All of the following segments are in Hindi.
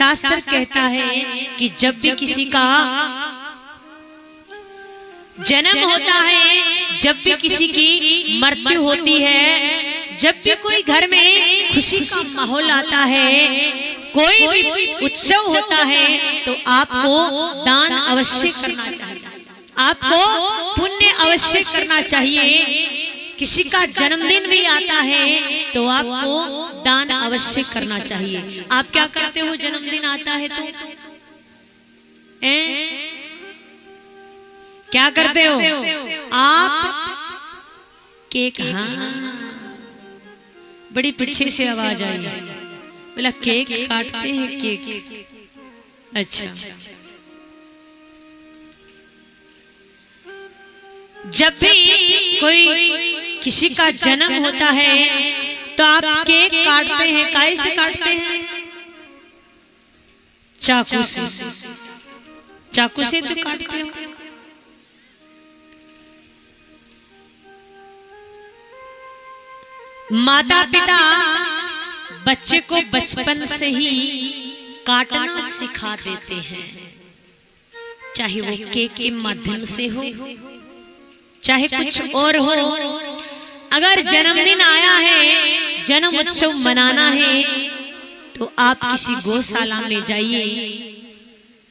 शास्त्र कहता है कि जब भी किसी का जन्म होता है, जब भी किसी की मृत्यु होती है, जब भी कोई घर में खुशी का माहौल आता है, कोई भी उत्सव होता है, तो आपको दान अवश्य करना चाहिए, आपको पुण्य अवश्य करना चाहिए। किसी का जन्मदिन भी आता है तो आपको दान अवश्य करना चाहिए। आप क्या करते हो जन्मदिन आता है तो क्या करते हो आप? केक, हाँ बड़ी पीछे से आवाज आई, बोला केक काटते हैं केक। अच्छा, जब भी कोई किसी का जन्म होता है तो आप केक काटते हैं। काहे से काटते हैं? चाकू से, चाकू से तो काटते हो। माता पिता बच्चे को बचपन से ही काटना सिखा देते हैं, चाहे वो केक के माध्यम से हो, चाहे कुछ और हो। अगर जन्मदिन आया है, जन्म उत्सव मनाना है, तो आप किसी गौशाला में जाइए,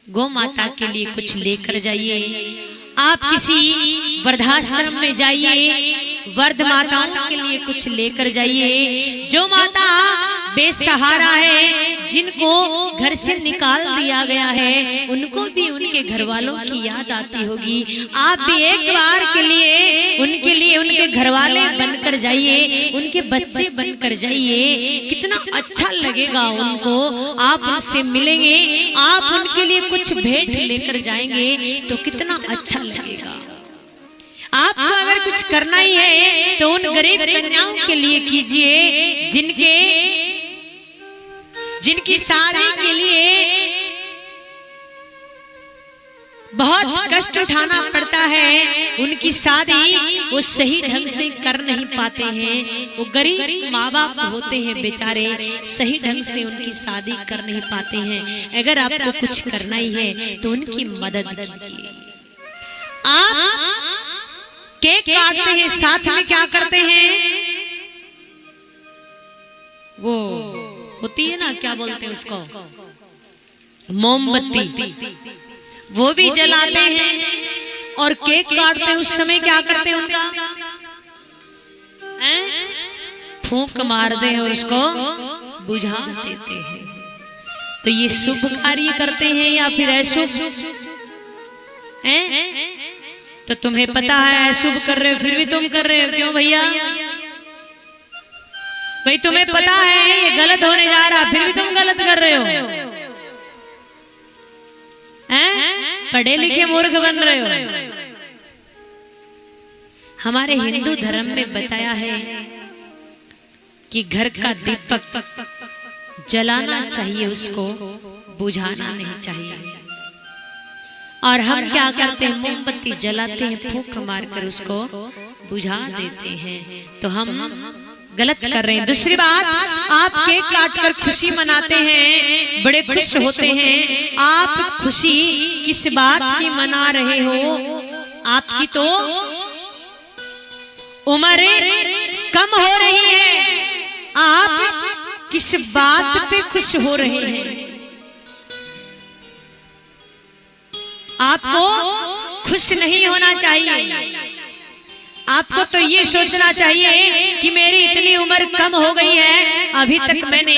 गौ माता के लिए कुछ लेकर जाइए। आप किसी वृद्धाश्रम में जाइए, वृद्ध माताओं के लिए कुछ लेकर जाइए। जो माता बेसहारा है, जिनको घर से निकाल दिया गया है, उनको भी उनके घर वालों की याद आती होगी। आप भी एक बार के लिए उनके घर वाले बनकर जाइए, उनके बच्चे बनकर जाइए। कितना अच्छा लगेगा उनको, आप उनसे मिलेंगे, आप उनके लिए कुछ भेंट लेकर जाएंगे तो कितना अच्छा लगेगा। आपको अगर कुछ करना ही है तो उन गरीब कन्याओं के लिए कीजिए, जिनकी शादी के लिए बहुत कष्ट उठाना पड़ता है, उनकी शादी वो सही ढंग से कर नहीं पाते हैं। वो गरीब माँ बाप होते हैं बेचारे, सही ढंग से उनकी शादी कर नहीं पाते हैं। अगर आपको कुछ करना ही है तो उनकी मदद कीजिए। आप केक काटते हैं, साथ में क्या करते हैं? वो होती है ना, क्या बोलते हैं उसको, मोमबत्ती, वो भी जलाते हैं। और केक काटते हैं उस समय क्या करते हैं? उनका फूंक मारते हैं और उसको बुझा देते हैं। तो ये शुभ कार्य करते हैं या फिर अशुभ? तो तुम्हें पता है अशुभ कर रहे हो, फिर भी तुम कर रहे हो, क्यों भैया? भाई तुम्हें पता है ये गलत होने जा रहा, फिर भी तुम गलत कर रहे हो, हैं? पढ़े लिखे मूर्ख बन रहे हो। हमारे हिंदू धर्म में बताया है कि घर का दीपक जलाना चाहिए, उसको बुझाना नहीं चाहिए। और हम क्या करते हैं? मोमबत्ती जलाते हैं, फूंक मारकर उसको बुझा देते हैं। तो हम गलत कर रहे हैं। दूसरी बात, आप केक काटकर खुशी मनाते हैं, बड़े खुश होते हैं। आप खुशी किस बात की मना रहे हो? आपकी तो उम्र कम हो रही है, आप किस बात पे खुश हो रहे हैं? आपको खुश नहीं होना चाहिए। आपको तो ये सोचना चाहिए कि मेरी इतनी उम्र कम हो गई है, अभी तक मैंने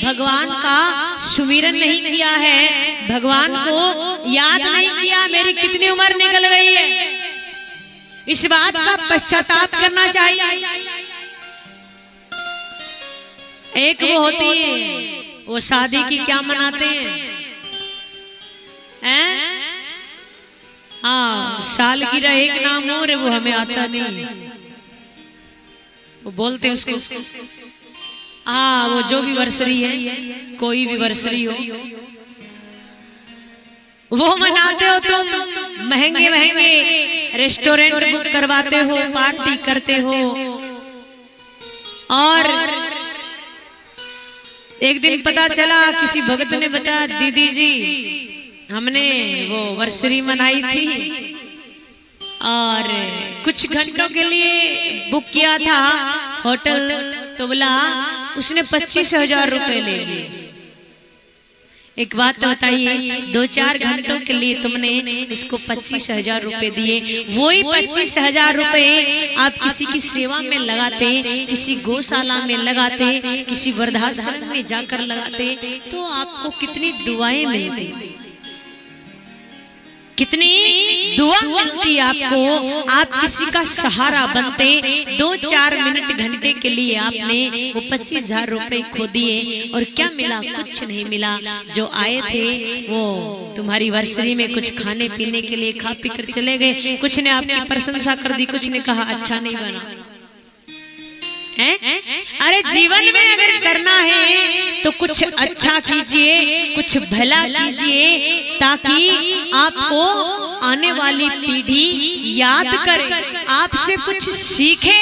भगवान का सुमिरन नहीं किया है, भगवान को याद नहीं किया, मेरी कितनी उम्र निकल गई है। इस बात का पश्चाताप करना चाहिए। एक वो होती है, वो शादी की क्या मनाते हैं? हाँ, सालगिरह एक नाम और है, वो हमें आता नहीं। वो बोलते हैं उसको, हाँ वो जो भी वर्षरी है, कोई भी वर्षरी हो, वो मनाते हो तुम। महंगे महंगे रेस्टोरेंट बुक करवाते हो, पार्टी करते हो, और एक दिन पता चला, किसी भगत ने बताया, दीदी जी हमने वो वर्षरी मनाई थी और कुछ घंटों के लिए बुक किया था होटल, तो बोला उसने 25,000 रुपए ले लिए। एक बात तो बताइए, 2-4 घंटों के लिए तुमने इसको 25,000 रुपए दिए, वही 25,000 रुपए आप किसी की सेवा में लगाते, किसी गौशाला में लगाते, किसी वृद्धाश्रम में जाकर लगाते, तो आपको कितनी दुआएं मिलती, कितनी दुआ मिलती आपको। आप किसी का सहारा बनते, 2-4 मिनट घंटे के लिए आपने वो 25,000 रुपए खो दिए और क्या मिला? कुछ नहीं मिला। जो आए थे वो तुम्हारी वर्षरी में कुछ खाने पीने के लिए खा पी कर चले गए, कुछ ने आपकी प्रशंसा कर दी, कुछ ने कहा अच्छा नहीं बना है? अरे जीवन में अगर करना है तो कुछ अच्छा कीजिए, कुछ भला कीजिए, ताकि आपको आने वाली पीढ़ी याद करे, आपसे कुछ सीखे।